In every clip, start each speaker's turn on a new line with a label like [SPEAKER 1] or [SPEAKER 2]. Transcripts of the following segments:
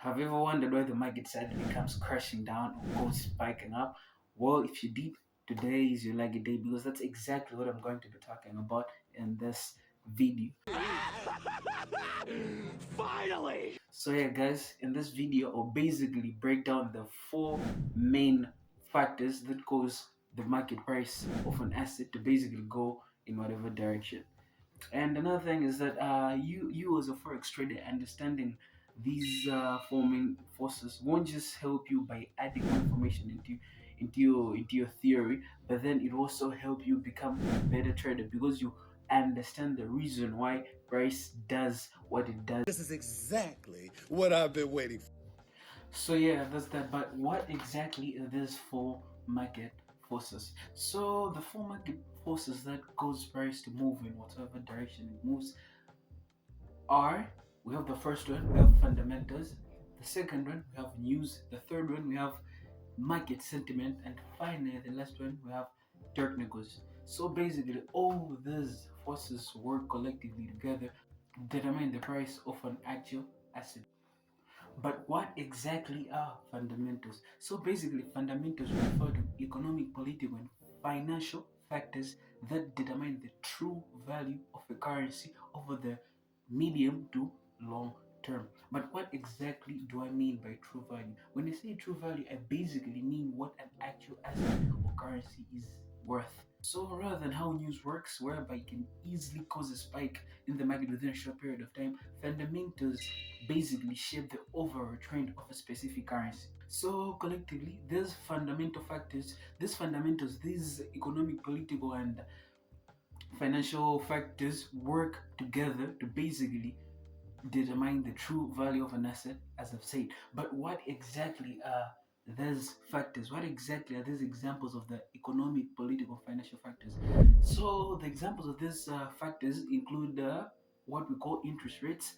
[SPEAKER 1] Have you ever wondered why the market suddenly comes crashing down or goes spiking up? Well, if you did, today is your lucky day because that's exactly what I'm going to be talking about in this video.
[SPEAKER 2] Finally!
[SPEAKER 1] So yeah, guys, in this video, I'll basically break down the four main factors that cause the market price of an asset to basically go in whatever direction. And another thing is that you as a forex trader understanding these forming forces won't just help you by adding more information into your theory, but then it also help you become a better trader because you understand the reason why price does what it does.
[SPEAKER 2] This is exactly what I've been waiting for.
[SPEAKER 1] So yeah, that's that. But what exactly are these four market forces? So the four market forces that cause price to move in whatever direction it moves are, we have the first one, we have fundamentals. The second one, we have news. The third one, we have market sentiment. And finally, the last one, we have technicals. So basically, all these forces work collectively together to determine the price of an actual asset. But what exactly are fundamentals? So basically, fundamentals refer to economic, political, and financial factors that determine the true value of a currency over the medium to long term. But what exactly do I mean by true value? When I say true value, I basically mean what an actual asset or currency is worth. So rather than how news works, whereby it can easily cause a spike in the market within a short period of time, fundamentals basically shape the overall trend of a specific currency. So collectively, these fundamental factors, these fundamentals, these economic, political, and financial factors work together to basically determine the true value of an asset, as I've said. But what exactly are these factors? What exactly are these examples of the economic, political, financial factors? So the examples of these factors include what we call interest rates,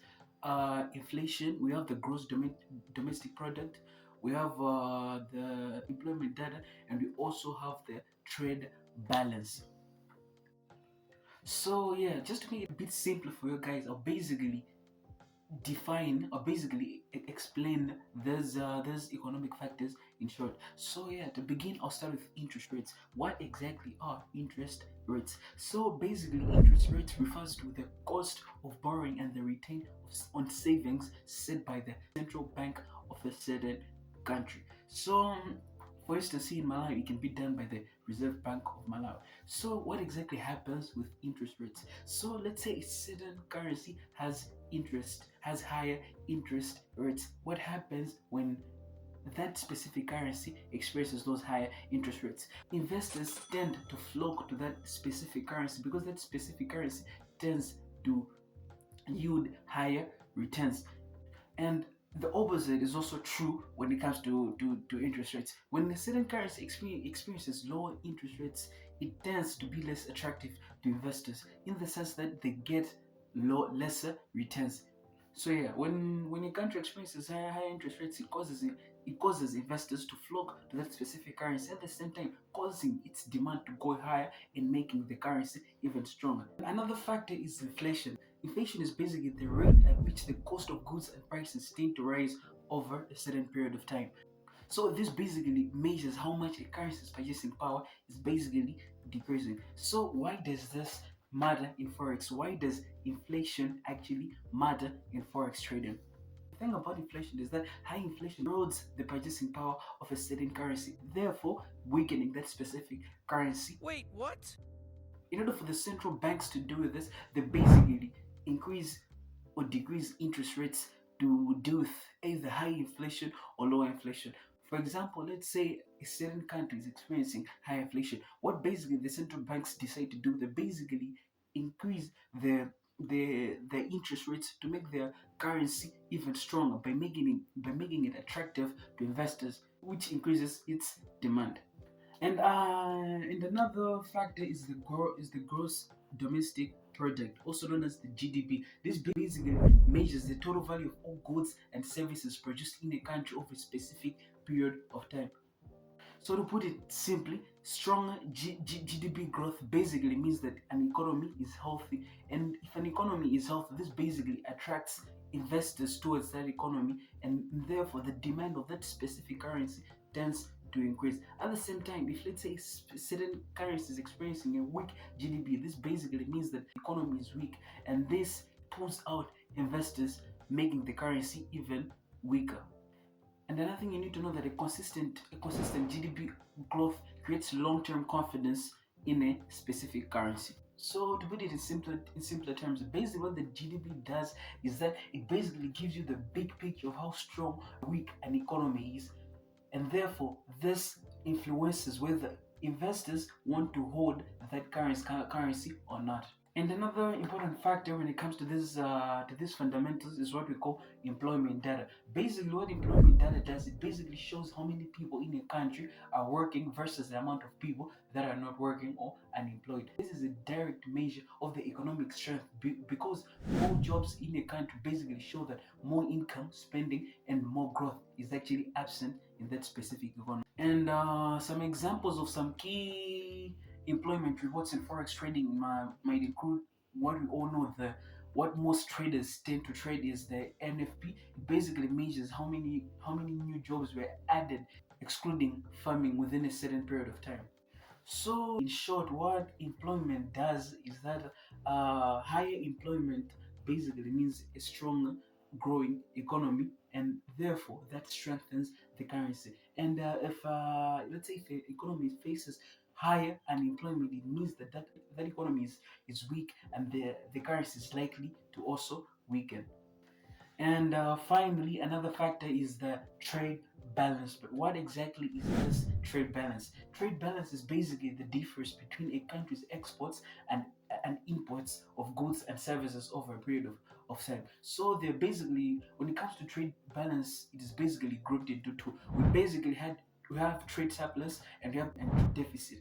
[SPEAKER 1] inflation. We have the domestic product. We have the employment data, and we also have the trade balance. So yeah, just to make it a bit simpler for you guys, I'll basically define or basically explain those economic factors in short. So yeah, to begin, I'll start with interest rates. What exactly are interest rates? So basically, interest rates refers to the cost of borrowing and the return on savings set by the central bank of a certain country. So for instance, in Malawi, it can be done by the Reserve Bank of Malawi. So what exactly happens with interest rates? So let's say a certain currency has higher interest rates. What happens when that specific currency experiences those higher interest rates? Investors tend to flock to that specific currency because that specific currency tends to yield higher returns. And the opposite is also true when it comes to interest rates. When a certain currency experiences lower interest rates, it tends to be less attractive to investors in the sense that they get lesser returns. So yeah, when a country experiences higher interest rates, it causes investors to flock to that specific currency at the same time causing its demand to go higher and making the currency even stronger. Another factor is inflation. Inflation is basically the rate at which the cost of goods and prices tend to rise over a certain period of time. So this basically measures how much a currency's purchasing power is basically decreasing. So why does this matter in forex? Why does inflation actually matter in forex trading? The thing about inflation is that high inflation erodes the purchasing power of a certain currency, therefore weakening that specific currency.
[SPEAKER 2] Wait, what?
[SPEAKER 1] In order for the central banks to do this, they basically increase or decrease interest rates to deal with either high inflation or low inflation. For example, let's say a certain country is experiencing high inflation. What basically the central banks decide to do, they basically increase the interest rates to make their currency even stronger by making it attractive to investors, which increases its demand. And another factor is the gross domestic product, also known as the GDP. This basically measures the total value of all goods and services produced in a country over a specific period of time. So to put it simply, strong GDP growth basically means that an economy is healthy, and if an economy is healthy, this basically attracts investors towards that economy, and therefore the demand of that specific currency tends to increase. At the same time, if let's say certain currency is experiencing a weak GDP, this basically means that the economy is weak, and this pulls out investors, making the currency even weaker. And another thing you need to know that a consistent GDP growth creates long-term confidence in a specific currency. So to put it in simpler terms, basically what the GDP does is that it basically gives you the big picture of how strong or weak an economy is, and therefore this influences whether investors want to hold that currency or not. And another important factor when it comes to these fundamentals is what we call employment data. Basically, what employment data does, it basically shows how many people in a country are working versus the amount of people that are not working or unemployed. This is a direct measure of the economic strength because more jobs in a country basically show that more income, spending, and more growth is actually absent in that specific economy. And some examples of some key employment reports in forex trading might include what we all know, the what most traders tend to trade is the NFP. It basically measures how many new jobs were added, excluding farming, within a certain period of time. So, in short, what employment does is that higher employment basically means a strong, growing economy, and therefore that strengthens the currency. And if let's say if the economy faces higher unemployment, it means that economy is weak, and the currency is likely to also weaken. And finally, another factor is the trade balance. But what exactly is this trade balance? Trade balance is basically the difference between a country's exports and imports of goods and services over a period of time. So they're basically, when it comes to trade balance, it is basically grouped into two. We have trade surplus and we have trade deficit.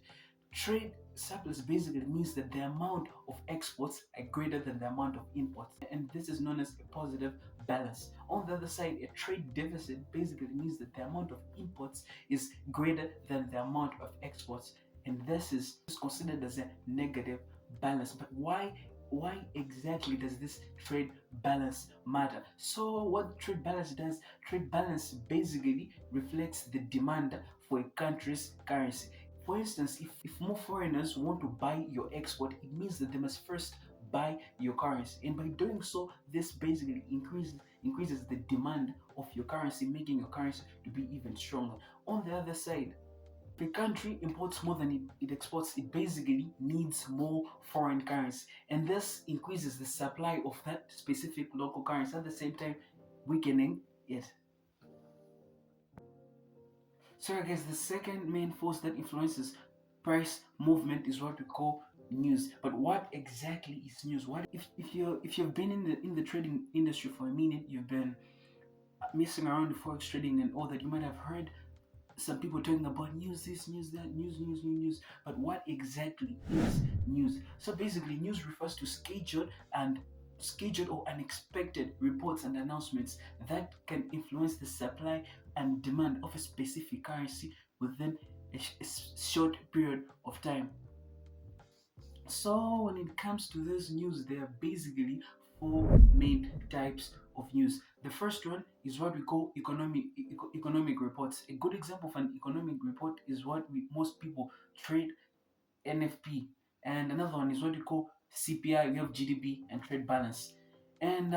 [SPEAKER 1] Trade surplus basically means that the amount of exports are greater than the amount of imports, and this is known as a positive balance. On the other side, a trade deficit basically means that the amount of imports is greater than the amount of exports, and this is considered as a negative balance. But why exactly does this trade balance matter? So what trade balance does, trade balance basically reflects the demand for a country's currency. For instance, if more foreigners want to buy your export, it means that they must first buy your currency, and by doing so, this basically increases the demand of your currency, making your currency to be even stronger. On the other side, if a country imports more than it exports, it basically needs more foreign currency, and this increases the supply of that specific local currency, at the same time weakening it. So I guess the second main force that influences price movement is what we call news. But what exactly is news? What if you've been in the trading industry for a minute, you've been messing around with forex trading and all that, you might have heard some people talking about news this, news that, news. But what exactly is news? So basically, news refers to scheduled or unexpected reports and announcements that can influence the supply and demand of a specific currency within a short period of time. So when it comes to this news, there are basically four main types of news. The first one is what we call economic reports. A good example of an economic report is what most people trade, NFP, and another one is what we call CPI. We have GDP and trade balance. And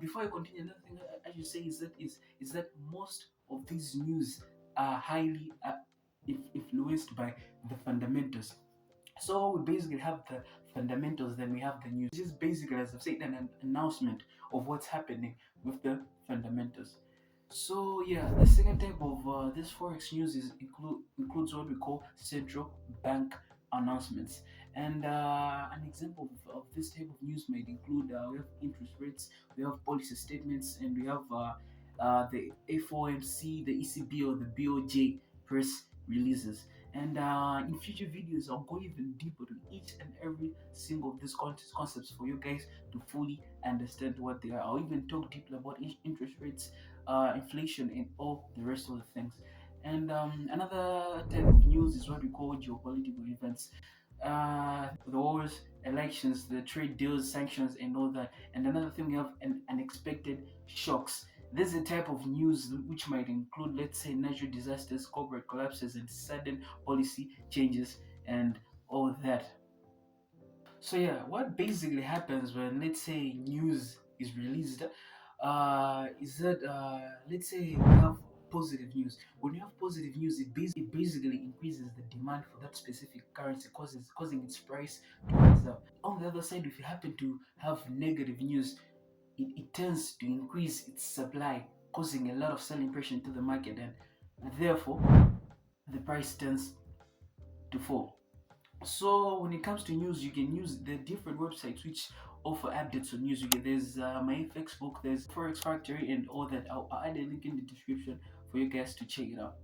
[SPEAKER 1] before I continue, another thing I should say is that most of these news are highly influenced by the fundamentals. So we basically have the fundamentals, then we have the news. Just basically, as I've said, an announcement of what's happening with the fundamentals. So yeah, the second type of this forex news includes what we call central bank announcements. And an example of this type of news might include we have interest rates, we have policy statements, and we have the FOMC, the ECB, or the BOJ press releases. And in future videos, I'll go even deeper to each and every single of these concepts for you guys to fully understand what they are. I'll even talk deeply about interest rates, inflation, and all the rest of the things. And another type of news is what we call geopolitical events. The wars, elections, the trade deals, sanctions, and all that. And another thing, we have unexpected shocks. This is a type of news which might include, let's say, natural disasters, corporate collapses, and sudden policy changes, and all that. So yeah, what basically happens when, let's say, news is released, is that, let's say we have positive news. When you have positive news, it basically increases the demand for that specific currency, causing its price to rise up. On the other side, if you happen to have negative news, it tends to increase its supply, causing a lot of selling pressure into the market, and therefore the price tends to fall. So when it comes to news, you can use the different websites which offer updates on news. There's my FX book, there's Forex Factory, and all that. I'll add a link in the description for you guys to check it out.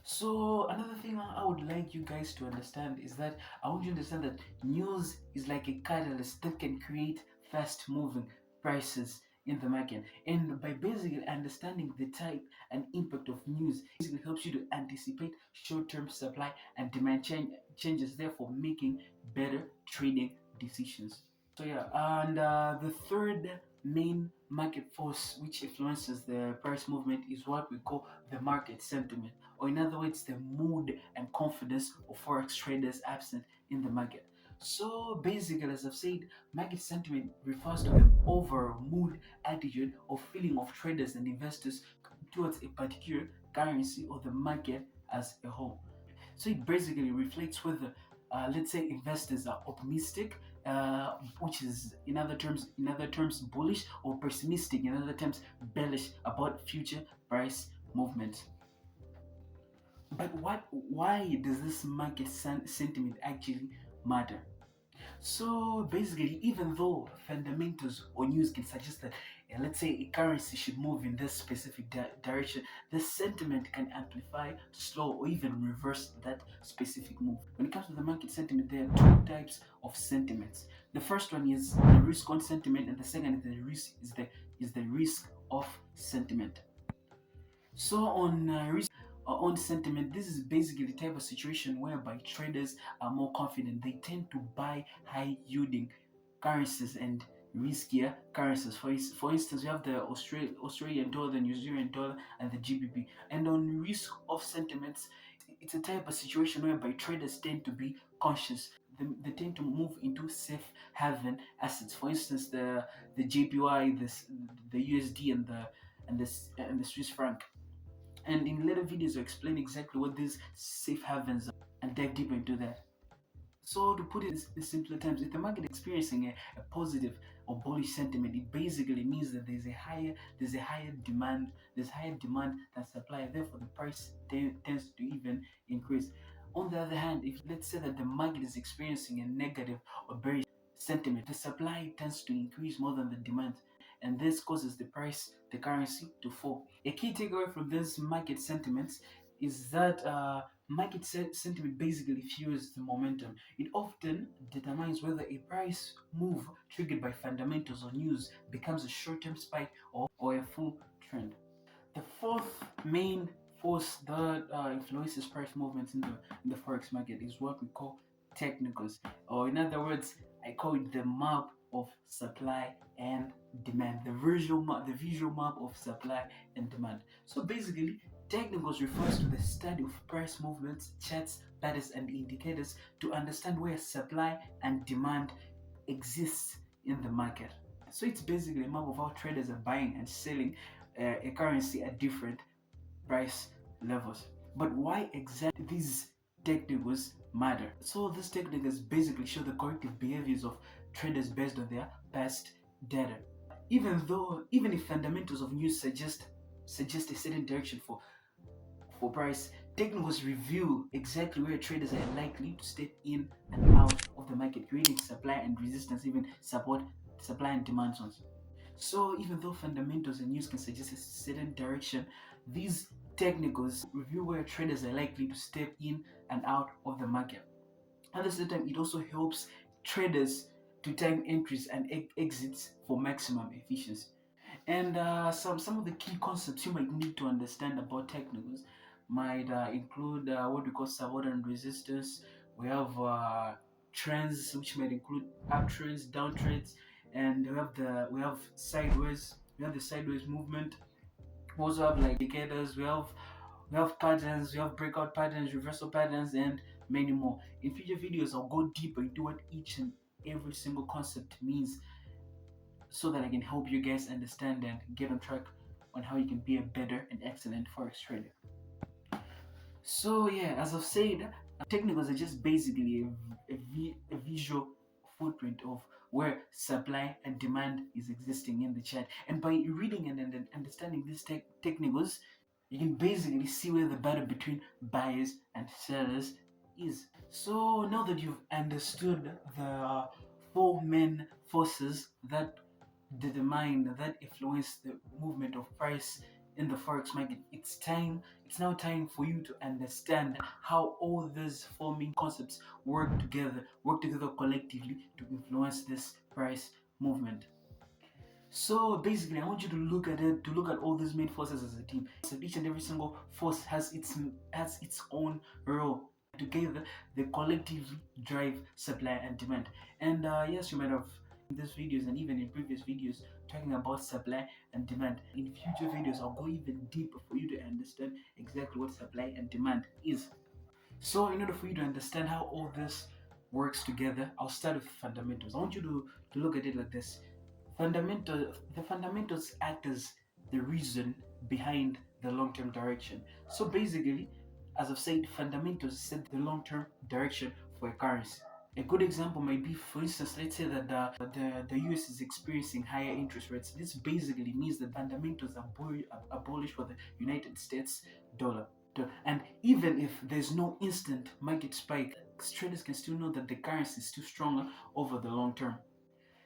[SPEAKER 1] So another thing I would like you guys to understand is that I want you to understand that news is like a catalyst that can create fast moving prices in the market. And by basically understanding the type and impact of news, it basically helps you to anticipate short-term supply and demand changes, therefore making better trading decisions. So yeah, and the third main market force which influences the price movement is what we call the market sentiment, or in other words, the mood and confidence of forex traders absent in the market. So basically, as I've said, market sentiment refers to the overall mood, attitude, or feeling of traders and investors towards a particular currency or the market as a whole. So it basically reflects whether, let's say, investors are optimistic, which is in other terms bullish, or pessimistic, in other terms bearish about future price movement. But why does this market sentiment actually matter? So basically, even though fundamentals or news can suggest that, let's say, a currency should move in this specific direction, the sentiment can amplify, slow, or even reverse that specific move. When it comes to the market sentiment, there are two types of sentiments. The first one is the risk-on sentiment, and the second is the risk off sentiment. So on risk on sentiment, this is basically the type of situation whereby traders are more confident. They tend to buy high yielding currencies and riskier currencies. For instance, we have the Australian dollar, the New Zealand dollar, and the GBP. And on risk of sentiments, it's a type of situation whereby traders tend to be cautious. They tend to move into safe haven assets. For instance, the JPY, the USD, and the Swiss franc. And in later videos, I explain exactly what these safe havens are and dive deeper into that. So to put it in simpler terms, if the market is experiencing a positive or bullish sentiment, it basically means that there's higher demand than supply. Therefore, the price tends to even increase. On the other hand, if let's say that the market is experiencing a negative or bearish sentiment, the supply tends to increase more than the demand, and this causes the currency to fall. A key takeaway from this market sentiments is that market sentiment basically fuels the momentum. It often determines whether a price move triggered by fundamentals or news becomes a short-term spike or a full trend. The fourth main force that influences price movements in the forex market is what we call technicals, or in other words, I call it the map of supply and demand, the visual map of supply and demand. So basically, technicals refers to the study of price movements, charts, patterns, and indicators to understand where supply and demand exists in the market. So it's basically a map of how traders are buying and selling a currency at different price levels. But why exactly these technicals matter? So these technicals basically show the corrective behaviors of traders based on their past data. Even if fundamentals of news suggest a certain direction for price, technicals reveal exactly where traders are likely to step in and out of the market, creating supply and resistance, even supply and demand zones. So even though fundamentals and news can suggest a certain direction, these technicals review where traders are likely to step in and out of the market. At the same time, it also helps traders to time entries and exits for maximum efficiency. And some of the key concepts you might need to understand about technicals. might include what we call support and resistance. We have trends, which might include uptrends, downtrends, and we have sideways. We have the sideways movement. We also have like indicators. We have patterns. We have breakout patterns, reversal patterns, and many more. In future videos, I'll go deeper into what each and every single concept means, so that I can help you guys understand and get on track on how you can be a better and excellent forex trader. So yeah, as I've said, technicals are just basically a visual footprint of where supply and demand is existing in the chart. And by reading and understanding these technicals, you can basically see where the battle between buyers and sellers is. So now that you've understood the four main forces that that influence the movement of price in the forex market, it's now time for you to understand how all these four main concepts work together collectively to influence this price movement. So basically, I want you to look at all these main forces as a team. So each and every single force has its own role. Together, they collectively drive supply and demand. And yes, you might have in these videos and even in previous videos talking about supply and demand. In future videos, I'll go even deeper for you to understand exactly what supply and demand is. So in order for you to understand how all this works together, I'll start with fundamentals. I want you to look at it like this. The fundamentals act as the reason behind the long-term direction. So basically, as I've said, fundamentals set the long-term direction for a currency. A good example might be, for instance, let's say that the US is experiencing higher interest rates. This basically means that fundamentals are bullish for the United States dollar. And even if there's no instant market spike, traders can still know that the currency is still stronger over the long term.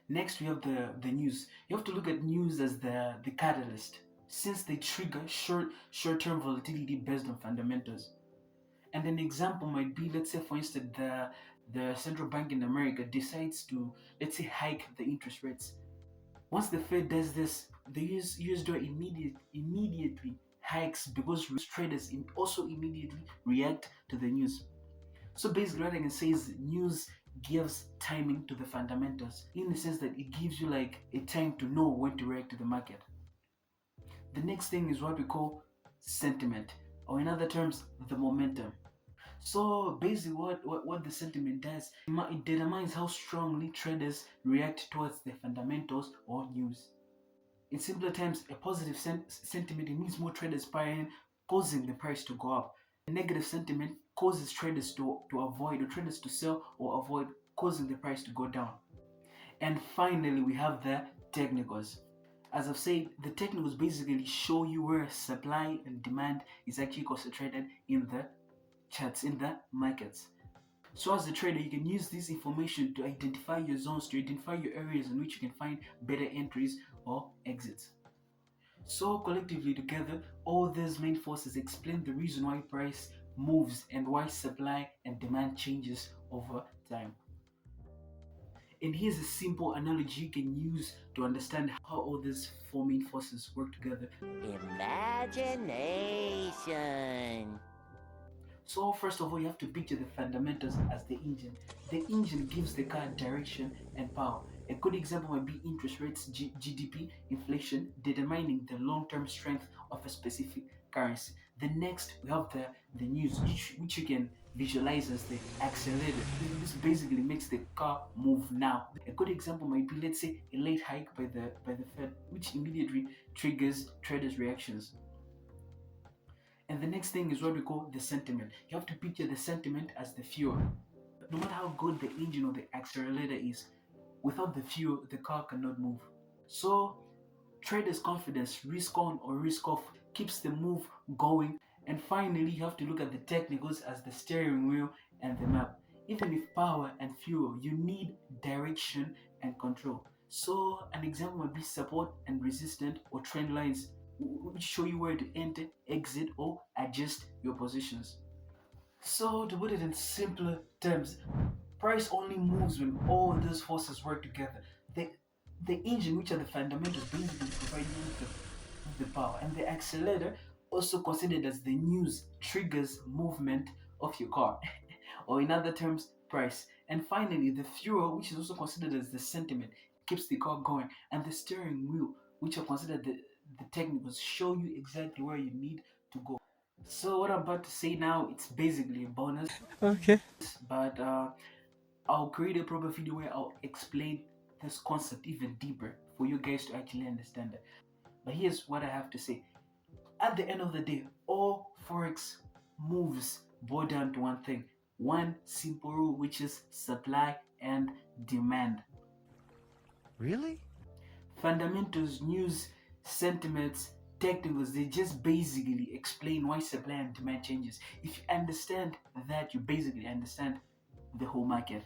[SPEAKER 1] Next, we have the news. You have to look at news as the catalyst, since they trigger short-term volatility based on fundamentals. And an example might be, let's say, for instance, the central bank in America decides to, let's say, hike the interest rates. Once the Fed does this, the US dollar immediately hikes, because traders also immediately react to the news. So basically, what I can say is news gives timing to the fundamentals, in the sense that it gives you like a time to know when to react to the market. The next thing is what we call sentiment, or in other terms, the momentum. So basically, what the sentiment does, it determines how strongly traders react towards the fundamentals or news. In simpler terms, a positive sentiment, it means more traders buying, causing the price to go up. A negative sentiment causes traders to avoid, or traders to sell or avoid, causing the price to go down. And finally, we have the technicals. As I've said, the technicals basically show you where supply and demand is actually concentrated in the charts, in the markets. So as a trader, you can use this information to identify your zones, to identify your areas in which you can find better entries or exits. So collectively together, all these main forces explain the reason why price moves and why supply and demand changes over time. And here's a simple analogy you can use to understand how all these four main forces work together.
[SPEAKER 3] Imagination.
[SPEAKER 1] So first of all, you have to picture the fundamentals as the engine. The engine gives the car direction and power. A good example might be interest rates, GDP, inflation, determining the long-term strength of a specific currency. The next, we have the news, which you can visualize as the accelerator. This basically makes the car move now. A good example might be, let's say, a late hike by the Fed, which immediately triggers traders' reactions. And the next thing is what we call the sentiment. You have to picture the sentiment as the fuel. No matter how good the engine or the accelerator is, without the fuel, the car cannot move. So, traders' confidence, risk on or risk off, keeps the move going. And finally, you have to look at the technicals as the steering wheel and the map. Even with power and fuel, you need direction and control. So, an example would be support and resistance, or trend lines, which show you where to enter, exit, or adjust your positions. So to put it in simpler terms, price only moves when all these forces work together. The engine, which are the fundamentals, basically provide you with the power, and the accelerator also considered as the news triggers movement of your car, or in other terms, price. And finally, the fuel, which is also considered as the sentiment, keeps the car going, and the steering wheel, which are considered the technicals, show you exactly where you need to go. So what I'm about to say now, it's basically a bonus,
[SPEAKER 4] Okay.
[SPEAKER 1] but I'll create a proper video where I'll explain this concept even deeper for you guys to actually understand it. But here's what I have to say. At the end of the day, all Forex moves boil down to one thing, one simple rule, which is supply and demand.
[SPEAKER 4] Really?
[SPEAKER 1] Fundamentals, news, sentiments, technicals, they just basically explain why supply and demand changes. If you understand that, you basically understand the whole market.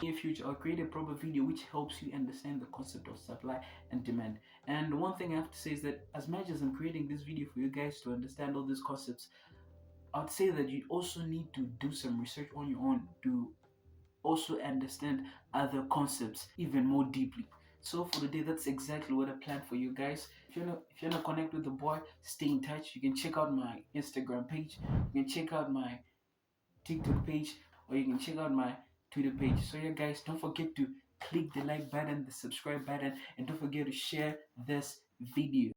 [SPEAKER 1] In the future, I'll create a proper video which helps you understand the concept of supply and demand. And one thing I have to say is that as much as I'm creating this video for you guys to understand all these concepts, I'd say that you also need to do some research on your own to also understand other concepts even more deeply. So for today, that's exactly what I planned for you guys. If you wanna connect with the boy, stay in touch. You can check out my Instagram page. You can check out my TikTok page, or you can check out my Twitter page. So yeah, guys, don't forget to click the like button, the subscribe button, and don't forget to share this video.